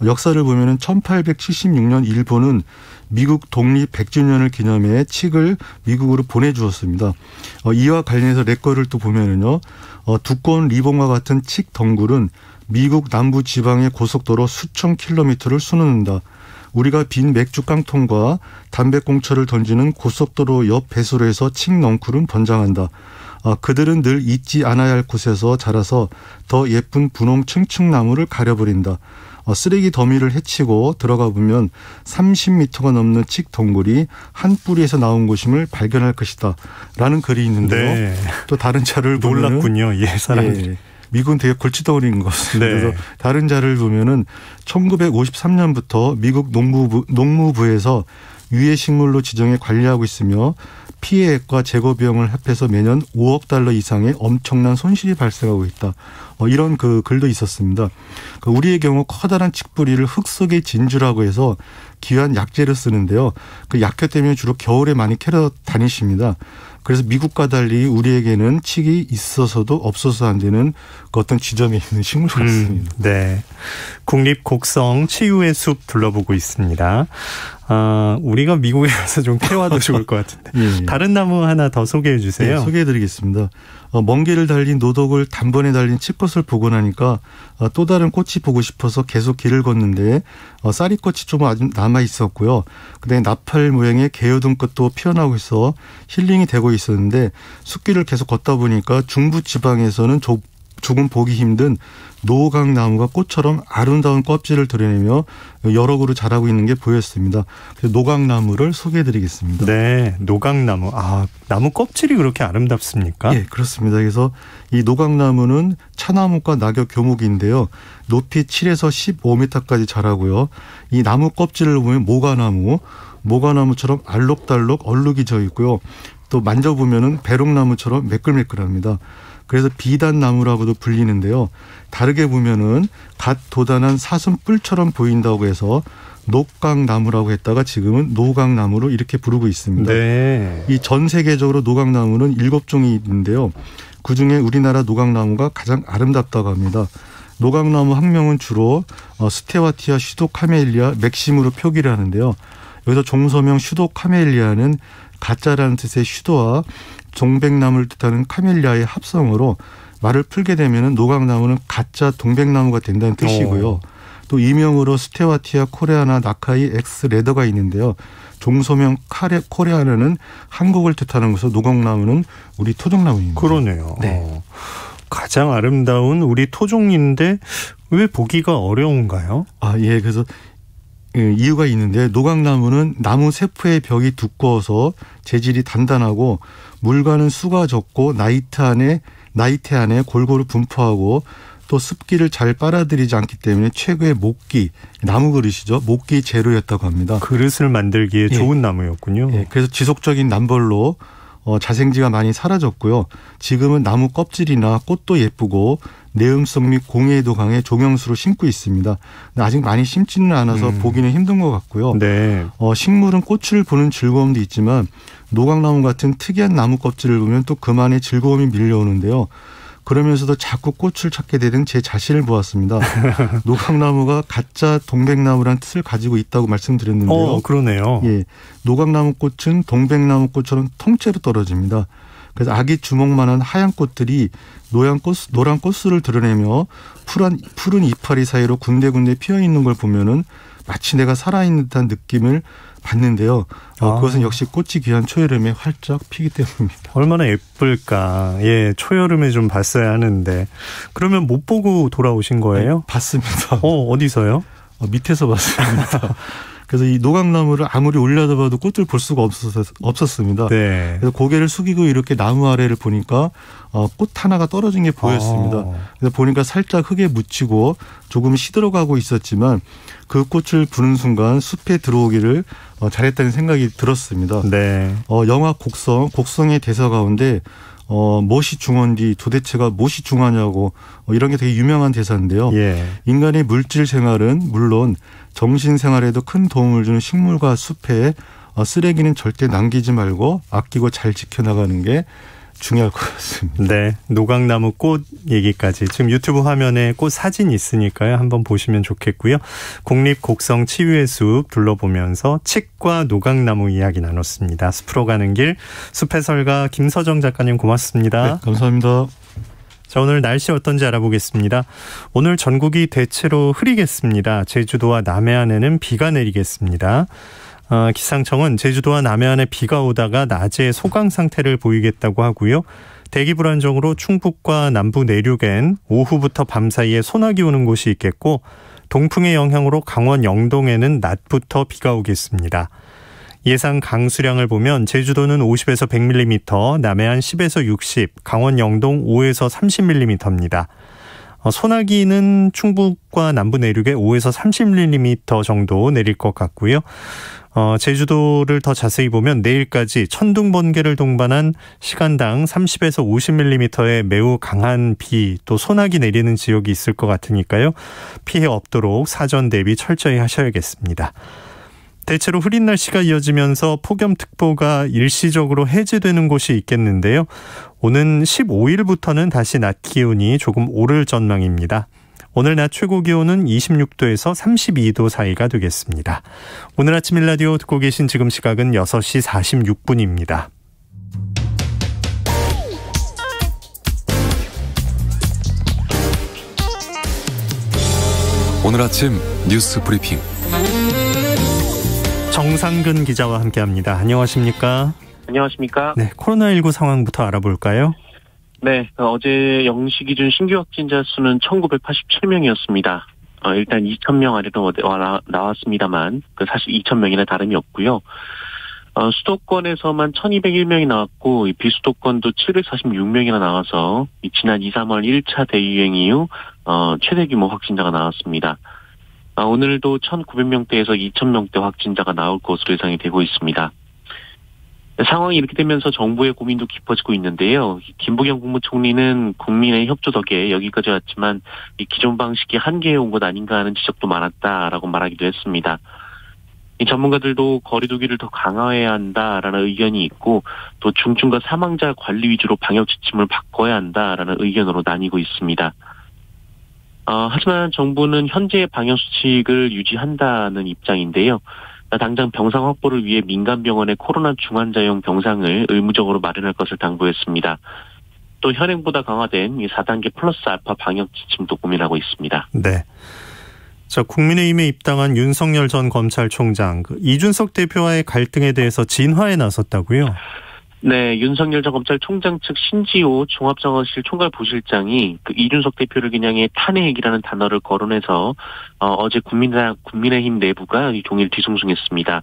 S5: 역사를 보면은 1876년 일본은 미국 독립 100주년을 기념해 칡을 미국으로 보내주었습니다. 이와 관련해서 레거를 또 보면은요, 두꺼운 리본과 같은 칡 덩굴은 미국 남부 지방의 고속도로 수천 킬로미터를 수놓는다. 우리가 빈 맥주 깡통과 담배꽁초를 던지는 고속도로 옆 배수로에서 칡 넝쿨은 번장한다. 그들은 늘 잊지 않아야 할 곳에서 자라서 더 예쁜 분홍 층층나무를 가려버린다. 쓰레기 더미를 헤치고 들어가 보면 30m가 넘는 칡 덩굴이 한 뿌리에서 나온 것임을 발견할 것이다. 라는 글이 있는데요.
S2: 네.
S5: 또 다른 자를 보면
S2: 놀랍군요. 사람들이.
S5: 예. 미국은 되게 골칫덩어리인 것 같습니다.
S2: 네.
S5: 그래서 다른 자를 보면은 1953년부터 미국 농무부에서 유해식물로 지정해 관리하고 있으며 피해액과 제거 비용을 합해서 매년 5억 달러 이상의 엄청난 손실이 발생하고 있다. 이런 그 글도 있었습니다. 우리의 경우 커다란 칡뿌리를 흙 속에 진주라고 해서 귀한 약재를 쓰는데요. 그 약효 때문에 주로 겨울에 많이 캐러 다니십니다. 그래서 미국과 달리 우리에게는 칡이 있어서도 없어서 안 되는 그 어떤 지점에 있는 식물 같습니다.
S2: 네. 국립곡성 치유의 숲 둘러보고 있습니다. 우리가 미국에 가서 좀 캐와도 좋을 것 같은데.
S5: 예.
S2: 다른 나무 하나 더 소개해 주세요.
S5: 네, 소개해드리겠습니다. 먼 길을 달린 노덕을 단번에 달린 칡꽃을 보고 나니까 또 다른 꽃이 보고 싶어서 계속 길을 걷는데 쌀이꽃이 좀 아직 남아 있었고요. 그다음에 나팔 모양의 개요등 꽃도 피어나고 있어 힐링이 되고 있었는데 숲길을 계속 걷다 보니까 중부 지방에서는 조금 보기 힘든 노각나무가 꽃처럼 아름다운 껍질을 드러내며 여러 그루 자라고 있는 게 보였습니다. 그래서 노각나무를 소개해드리겠습니다.
S2: 네, 노각나무. 나무 껍질이 그렇게 아름답습니까?
S5: 예, 그렇습니다. 그래서 이 노각나무는 차나무과 낙엽 교목인데요. 높이 7에서 15m까지 자라고요. 이 나무 껍질을 보면 모가나무처럼 알록달록 얼룩이 져 있고요. 또 만져보면은 배롱나무처럼 매끌매끌합니다. 그래서 비단나무라고도 불리는데요. 다르게 보면은 갓 돋아난 사슴뿔처럼 보인다고 해서 녹각나무라고 했다가 지금은 노각나무로 이렇게 부르고 있습니다.
S2: 네.
S5: 이 전 세계적으로 노각나무는 7종이 있는데요. 그중에 우리나라 노각나무가 가장 아름답다고 합니다. 노각나무 학명은 주로 스테와티아 슈도카멜리아 맥심으로 표기를 하는데요. 여기서 종소명 슈도카멜리아는 가짜라는 뜻의 슈도와 동백나무를 뜻하는 카멜리아의 합성으로 말을 풀게 되면 노각나무는 가짜 동백나무가 된다는 뜻이고요. 또 이명으로 스테와티아 코레아나 나카이 엑스 레더가 있는데요. 종소명 코레아나는 한국을 뜻하는 것으로 노각나무는 우리 토종나무입니다.
S2: 그러네요.
S5: 네.
S2: 가장 아름다운 우리 토종인데 왜 보기가 어려운가요?
S5: 예. 그래서 이유가 있는데 노각나무는 나무 세포의 벽이 두꺼워서 재질이 단단하고 물과는 수가 적고 나이테 안에 골고루 분포하고 또 습기를 잘 빨아들이지 않기 때문에 최고의 나무 그릇이죠. 목기 재료였다고 합니다.
S2: 그릇을 만들기에 좋은 나무였군요.
S5: 예, 그래서 지속적인 남벌로 자생지가 많이 사라졌고요. 지금은 나무 껍질이나 꽃도 예쁘고 내음성 및 공해에도 강해 종영수로 심고 있습니다. 아직 많이 심지는 않아서 보기는 힘든 것 같고요.
S2: 네.
S5: 식물은 꽃을 보는 즐거움도 있지만 노각나무 같은 특이한 나무 껍질을 보면 또 그만의 즐거움이 밀려오는데요. 그러면서도 자꾸 꽃을 찾게 되는 제 자신을 보았습니다. 노각나무가 가짜 동백나무라는 뜻을 가지고 있다고 말씀드렸는데요.
S2: 그러네요.
S5: 예, 노각나무 꽃은 동백나무 꽃처럼 통째로 떨어집니다. 그래서 아기 주먹만한 하얀 꽃들이 노란 꽃술을 드러내며 푸른 이파리 사이로 군데군데 피어 있는 걸 보면은 마치 내가 살아있는 듯한 느낌을 받는데요. 그것은 역시 꽃이 귀한 초여름에 활짝 피기 때문입니다.
S2: 얼마나 예쁠까. 예, 초여름에 좀 봤어야 하는데. 그러면 못 보고 돌아오신 거예요?
S5: 네, 봤습니다.
S2: 어디서요?
S5: 밑에서 봤습니다. 그래서 이 노각나무를 아무리 올려다봐도 꽃을 볼 수가 없었습니다.
S2: 네.
S5: 그래서 고개를 숙이고 이렇게 나무 아래를 보니까 꽃 하나가 떨어진 게 보였습니다. 그래서 보니까 살짝 흙에 묻히고 조금 시들어가고 있었지만 그 꽃을 부는 순간 숲에 들어오기를 잘했다는 생각이 들었습니다.
S2: 네.
S5: 영화 곡성의 대사 가운데 무엇이 중헌디 도대체가 무엇이 중하냐고 이런 게 되게 유명한 대사인데요.
S2: 예.
S5: 인간의 물질 생활은 물론 정신 생활에도 큰 도움을 주는 식물과 숲에 쓰레기는 절대 남기지 말고 아끼고 잘 지켜나가는 게 중요할 것 같습니다.
S2: 네, 노각나무 꽃 얘기까지 지금 유튜브 화면에 꽃 사진이 있으니까요. 한번 보시면 좋겠고요. 국립곡성 치유의 숲 둘러보면서 칡과 노각나무 이야기 나눴습니다. 숲으로 가는 길 숲해설가 김서정 작가님 고맙습니다.
S5: 네, 감사합니다.
S2: 자, 오늘 날씨 어떤지 알아보겠습니다. 오늘 전국이 대체로 흐리겠습니다. 제주도와 남해안에는 비가 내리겠습니다. 기상청은 제주도와 남해안에 비가 오다가 낮에 소강 상태를 보이겠다고 하고요. 대기 불안정으로 충북과 남부 내륙엔 오후부터 밤 사이에 소나기 오는 곳이 있겠고 동풍의 영향으로 강원 영동에는 낮부터 비가 오겠습니다. 예상 강수량을 보면 제주도는 50에서 100mm, 남해안 10에서 60, 강원 영동 5에서 30mm입니다. 소나기는 충북과 남부 내륙에 5에서 30mm 정도 내릴 것 같고요. 제주도를 더 자세히 보면 내일까지 천둥 번개를 동반한 시간당 30에서 50mm의 매우 강한 비, 또 소나기 내리는 지역이 있을 것 같으니까요. 피해 없도록 사전 대비 철저히 하셔야겠습니다. 대체로 흐린 날씨가 이어지면서 폭염특보가 일시적으로 해제되는 곳이 있겠는데요. 오는 15일부터는 다시 낮 기온이 조금 오를 전망입니다. 오늘 낮 최고 기온은 26도에서 32도 사이가 되겠습니다. 오늘 아침 일라디오 듣고 계신 지금 시각은 6시 46분입니다.
S6: 오늘 아침 뉴스 브리핑
S2: 정상근 기자와 함께합니다. 안녕하십니까?
S7: 안녕하십니까?
S2: 네, 코로나19 상황부터 알아볼까요?
S7: 네, 어제 0시 기준 신규 확진자 수는 1987명이었습니다. 일단 2,000명 아래로 나왔습니다만 사실 2,000명이나 다름이 없고요. 수도권에서만 1,201명이 나왔고 비수도권도 746명이나 나와서 지난 2, 3월 1차 대유행 이후 최대 규모 확진자가 나왔습니다. 오늘도 1,900명대에서 2,000명대 확진자가 나올 것으로 예상이 되고 있습니다. 상황이 이렇게 되면서 정부의 고민도 깊어지고 있는데요. 김부겸 국무총리는 국민의 협조 덕에 여기까지 왔지만 이 기존 방식이 한계에 온 것 아닌가 하는 지적도 많았다라고 말하기도 했습니다. 이 전문가들도 거리 두기를 더 강화해야 한다라는 의견이 있고 또 중증과 사망자 관리 위주로 방역 지침을 바꿔야 한다라는 의견으로 나뉘고 있습니다. 하지만 정부는 현재의 방역 수칙을 유지한다는 입장인데요. 당장 병상 확보를 위해 민간 병원의 코로나 중환자용 병상을 의무적으로 마련할 것을 당부했습니다. 또 현행보다 강화된 이 4단계 플러스 알파 방역 지침도 고민하고 있습니다.
S2: 네. 자, 국민의힘에 입당한 윤석열 전 검찰총장, 이준석 대표와의 갈등에 대해서 진화에 나섰다고요?
S7: 네, 윤석열 전 검찰총장 측 신지호 종합정원실 총괄부실장이 이준석 대표를 겨냥해 탄핵이라는 단어를 거론해서 어제 국민의힘 내부가 종일 뒤숭숭했습니다.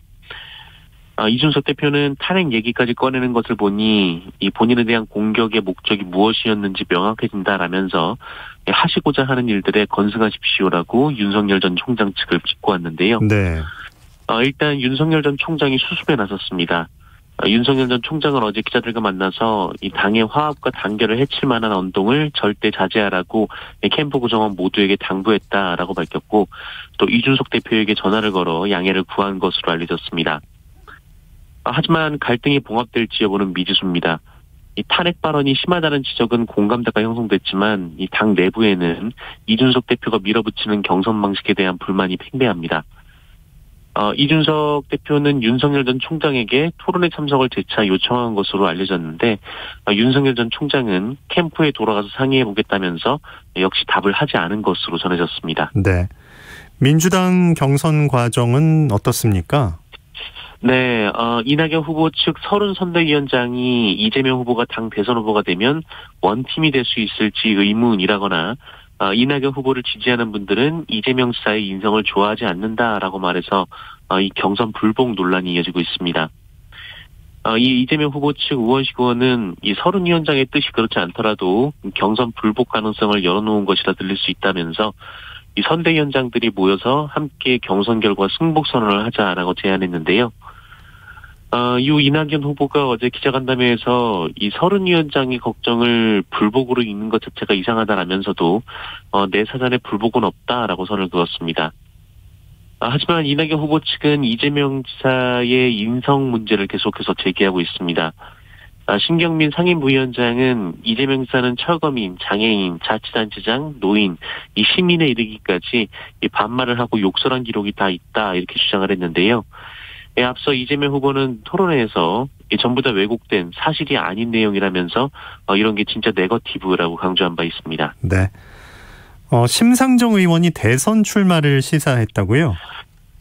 S7: 이준석 대표는 탄핵 얘기까지 꺼내는 것을 보니 이 본인에 대한 공격의 목적이 무엇이었는지 명확해진다라면서 하시고자 하는 일들에 건승하십시오라고 윤석열 전 총장 측을 짚고왔는데요.
S2: 네.
S7: 일단 윤석열 전 총장이 수습에 나섰습니다. 윤석열 전 총장은 어제 기자들과 만나서 이 당의 화합과 단결을 해칠 만한 언동을 절대 자제하라고 캠프 구성원 모두에게 당부했다라고 밝혔고 또 이준석 대표에게 전화를 걸어 양해를 구한 것으로 알려졌습니다. 하지만 갈등이 봉합될지 여부는 미지수입니다. 이 탄핵 발언이 심하다는 지적은 공감대가 형성됐지만 이 당 내부에는 이준석 대표가 밀어붙이는 경선 방식에 대한 불만이 팽배합니다. 이준석 대표는 윤석열 전 총장에게 토론회 참석을 재차 요청한 것으로 알려졌는데 윤석열 전 총장은 캠프에 돌아가서 상의해보겠다면서 역시 답을 하지 않은 것으로 전해졌습니다.
S2: 네. 민주당 경선 과정은 어떻습니까?
S7: 네, 이낙연 후보 측 30 선대위원장이 이재명 후보가 당 대선 후보가 되면 원팀이 될 수 있을지 의문이라거나 이낙연 후보를 지지하는 분들은 이재명 지사의 인성을 좋아하지 않는다라고 말해서 이 경선 불복 논란이 이어지고 있습니다. 이 이재명 후보 측 우원식 의원은 이 30위원장의 뜻이 그렇지 않더라도 경선 불복 가능성을 열어놓은 것이라 들릴 수 있다면서 이 선대위원장들이 모여서 함께 경선 결과 승복 선언을 하자라고 제안했는데요. 이후 이낙연 후보가 어제 기자간담회에서 이 30위원장이 걱정을 불복으로 읽는 것 자체가 이상하다라면서도 내 사전에 불복은 없다라고 선을 그었습니다. 하지만 이낙연 후보 측은 이재명 지사의 인성 문제를 계속해서 제기하고 있습니다. 신경민 상임부위원장은 이재명 지사는 철거민, 장애인, 자치단체장, 노인, 이 시민에 이르기까지 이 반말을 하고 욕설한 기록이 다 있다 이렇게 주장을 했는데요. 앞서 이재명 후보는 토론회에서 전부 다 왜곡된 사실이 아닌 내용이라면서 이런 게 진짜 네거티브라고 강조한 바 있습니다.
S2: 네. 심상정 의원이 대선 출마를 시사했다고요?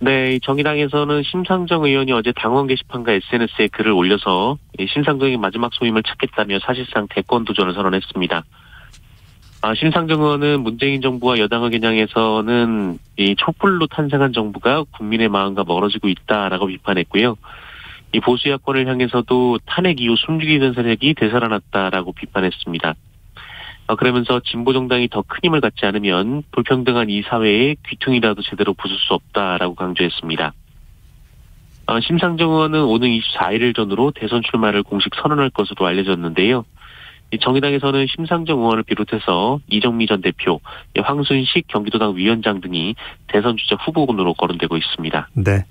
S7: 네, 정의당에서는 심상정 의원이 어제 당원 게시판과 SNS에 글을 올려서 심상정의 마지막 소임을 찾겠다며 사실상 대권 도전을 선언했습니다. 심상정 의원은 문재인 정부와 여당을 겨냥해서는 이 촛불로 탄생한 정부가 국민의 마음과 멀어지고 있다라고 비판했고요. 이 보수 야권을 향해서도 탄핵 이후 숨죽이던 세력이 되살아났다라고 비판했습니다. 그러면서 진보 정당이 더 큰 힘을 갖지 않으면 불평등한 이 사회에 귀퉁이라도 제대로 부술 수 없다라고 강조했습니다. 심상정 의원은 오는 24일을 전후로 대선 출마를 공식 선언할 것으로 알려졌는데요. 정의당에서는 심상정 의원을 비롯해서 이정미 전 대표, 황순식 경기도당 위원장 등이 대선 주자 후보군으로 거론되고 있습니다.
S2: 네.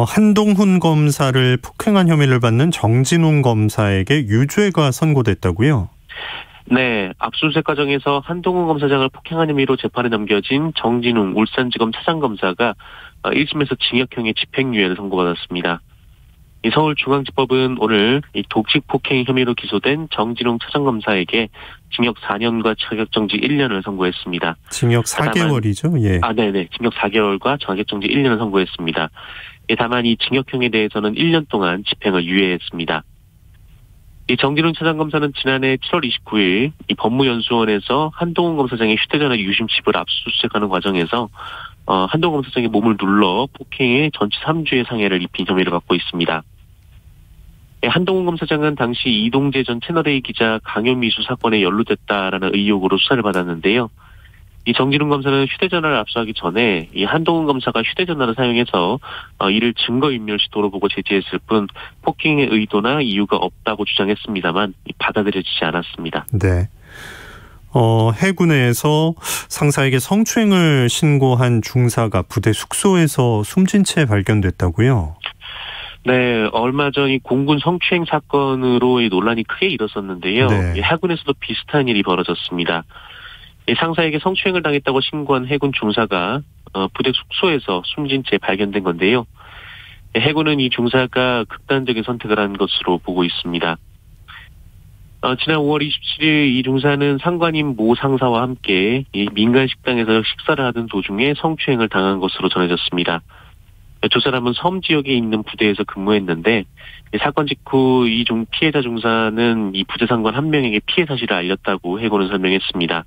S2: 한동훈 검사를 폭행한 혐의를 받는 정진웅 검사에게 유죄가 선고됐다고요?
S7: 네, 압수수색 과정에서 한동훈 검사장을 폭행한 혐의로 재판에 넘겨진 정진웅 울산지검 차장검사가 1심에서 징역형의 집행유예를 선고받았습니다. 이 서울중앙지법은 오늘 이 독식 폭행 혐의로 기소된 정진웅 차장검사에게 징역 4년과 자격정지 1년을 선고했습니다.
S2: 징역 4개월이죠? 예.
S7: 네네. 징역 4개월과 자격정지 1년을 선고했습니다. 다만 이 징역형에 대해서는 1년 동안 집행을 유예했습니다. 이 정진웅 차장검사는 지난해 7월 29일 이 법무연수원에서 한동훈 검사장의 휴대전화 유심칩을 압수수색하는 과정에서 한동훈 검사장의 몸을 눌러 폭행해 전치 3주의 상해를 입힌 혐의를 받고 있습니다. 한동훈 검사장은 당시 이동재 전 채널A 기자 강요미수 사건에 연루됐다라는 의혹으로 수사를 받았는데요. 이 정진웅 검사는 휴대전화를 압수하기 전에 이 한동훈 검사가 휴대전화를 사용해서 이를 증거인멸 시도로 보고 제지했을 뿐 폭행의 의도나 이유가 없다고 주장했습니다만 받아들여지지 않았습니다.
S2: 네. 해군에서 상사에게 성추행을 신고한 중사가 부대 숙소에서 숨진 채 발견됐다고요?
S7: 네, 얼마 전 이 공군 성추행 사건으로 이 논란이 크게 일었었는데요.
S2: 네.
S7: 해군에서도 비슷한 일이 벌어졌습니다. 상사에게 성추행을 당했다고 신고한 해군 중사가 부대 숙소에서 숨진 채 발견된 건데요. 해군은 이 중사가 극단적인 선택을 한 것으로 보고 있습니다. 지난 5월 27일 이 중사는 상관인 모 상사와 함께 이 민간 식당에서 식사를 하던 도중에 성추행을 당한 것으로 전해졌습니다. 두 사람은 섬 지역에 있는 부대에서 근무했는데 사건 직후 이 피해자 중사는 이 부대 상관 한 명에게 피해 사실을 알렸다고 해군은 설명했습니다.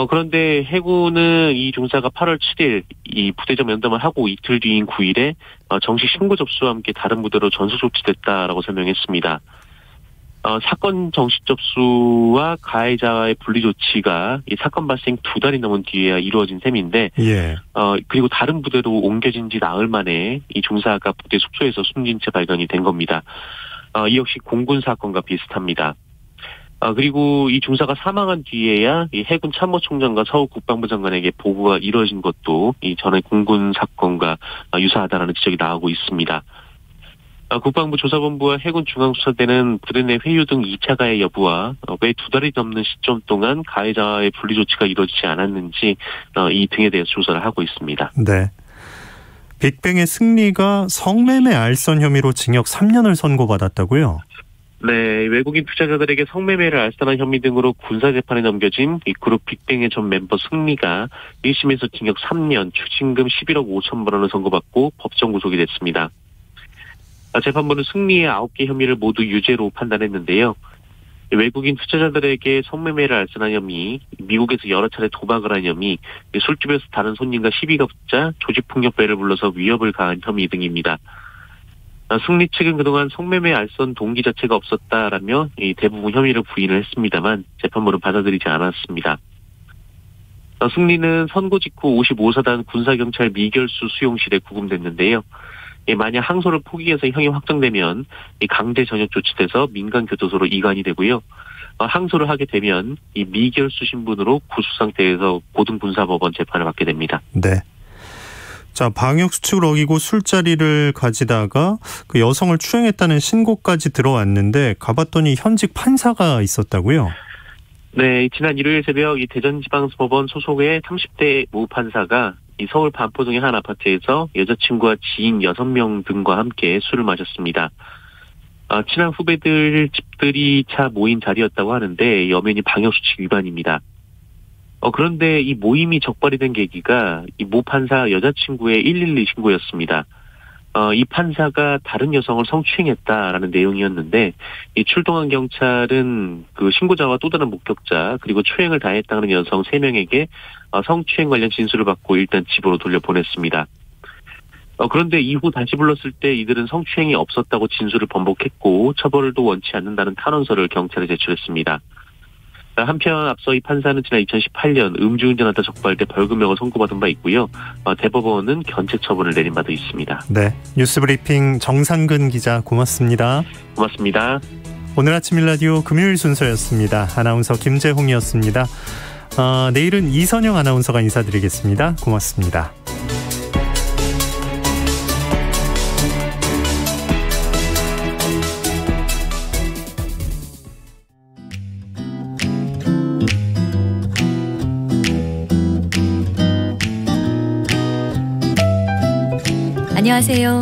S7: 그런데 해군은 이 중사가 8월 7일 이 부대적 면담을 하고 이틀 뒤인 9일에 정식 신고 접수와 함께 다른 부대로 전수 조치됐다라고 설명했습니다. 사건 정식 접수와 가해자와의 분리 조치가 이 사건 발생 2달이 넘은 뒤에야 이루어진 셈인데,
S2: 예.
S7: 그리고 다른 부대로 옮겨진 지 나흘 만에 이 중사가 부대 숙소에서 숨진 채 발견이 된 겁니다. 이 역시 공군 사건과 비슷합니다. 그리고 이 중사가 사망한 뒤에야 이 해군 참모총장과 서울 국방부 장관에게 보고가 이루어진 것도 이 전에 공군 사건과 유사하다라는 지적이 나오고 있습니다. 국방부 조사본부와 해군 중앙수사대는 부대 내 회유 등 2차 가해 여부와 왜 2달이 넘는 시점 동안 가해자와의 분리 조치가 이루어지지 않았는지 이 등에 대해서 조사를 하고 있습니다.
S2: 네. 빅뱅의 승리가 성매매 알선 혐의로 징역 3년을 선고받았다고요?
S7: 네, 외국인 투자자들에게 성매매를 알선한 혐의 등으로 군사재판에 넘겨진 이 그룹 빅뱅의 전 멤버 승리가 1심에서 징역 3년, 추징금 11억 5천만 원을 선고받고 법정 구속이 됐습니다. 재판부는 승리의 9개 혐의를 모두 유죄로 판단했는데요. 외국인 투자자들에게 성매매를 알선한 혐의, 미국에서 여러 차례 도박을 한 혐의, 술집에서 다른 손님과 시비가 붙자 조직폭력배를 불러서 위협을 가한 혐의 등입니다. 승리 측은 그동안 성매매 알선 동기 자체가 없었다라며 대부분 혐의를 부인을 했습니다만 재판부는 받아들이지 않았습니다. 승리는 선고 직후 55사단 군사경찰 미결수 수용실에 구금됐는데요. 만약 항소를 포기해서 형이 확정되면 강제 전역 조치돼서 민간교도소로 이관이 되고요. 항소를 하게 되면 이 미결수 신분으로 구수 상태에서 고등군사법원 재판을 받게 됩니다.
S2: 네. 자, 방역 수칙을 어기고 술자리를 가지다가 그 여성을 추행했다는 신고까지 들어왔는데 가봤더니 현직 판사가 있었다고요?
S7: 네, 지난 일요일 새벽 이 대전지방법원 소속의 30대 모 판사가 이 서울 반포동의 한 아파트에서 여자친구와 지인 6명 등과 함께 술을 마셨습니다. 친한 후배들 집들이 차 모인 자리였다고 하는데 엄연히 방역수칙 위반입니다. 그런데 이 모임이 적발이 된 계기가 이 모 판사 여자친구의 112 신고였습니다. 이 판사가 다른 여성을 성추행했다라는 내용이었는데 이 출동한 경찰은 그 신고자와 또 다른 목격자 그리고 추행을 다했다는 여성 3명에게 성추행 관련 진술을 받고 일단 집으로 돌려보냈습니다. 그런데 이후 다시 불렀을 때 이들은 성추행이 없었다고 진술을 번복했고 처벌도 원치 않는다는 탄원서를 경찰에 제출했습니다. 한편 앞서 이 판사는 지난 2018년 음주운전하다 적발돼 벌금형을 선고받은 바 있고요. 대법원은 견책 처분을 내린 바도 있습니다.
S2: 네, 뉴스브리핑 정상근 기자 고맙습니다.
S7: 고맙습니다.
S2: 오늘 아침 일라디오 금요일 순서였습니다. 아나운서 김재홍이었습니다. 내일은 이선영 아나운서가 인사드리겠습니다. 고맙습니다.
S4: 안녕하세요.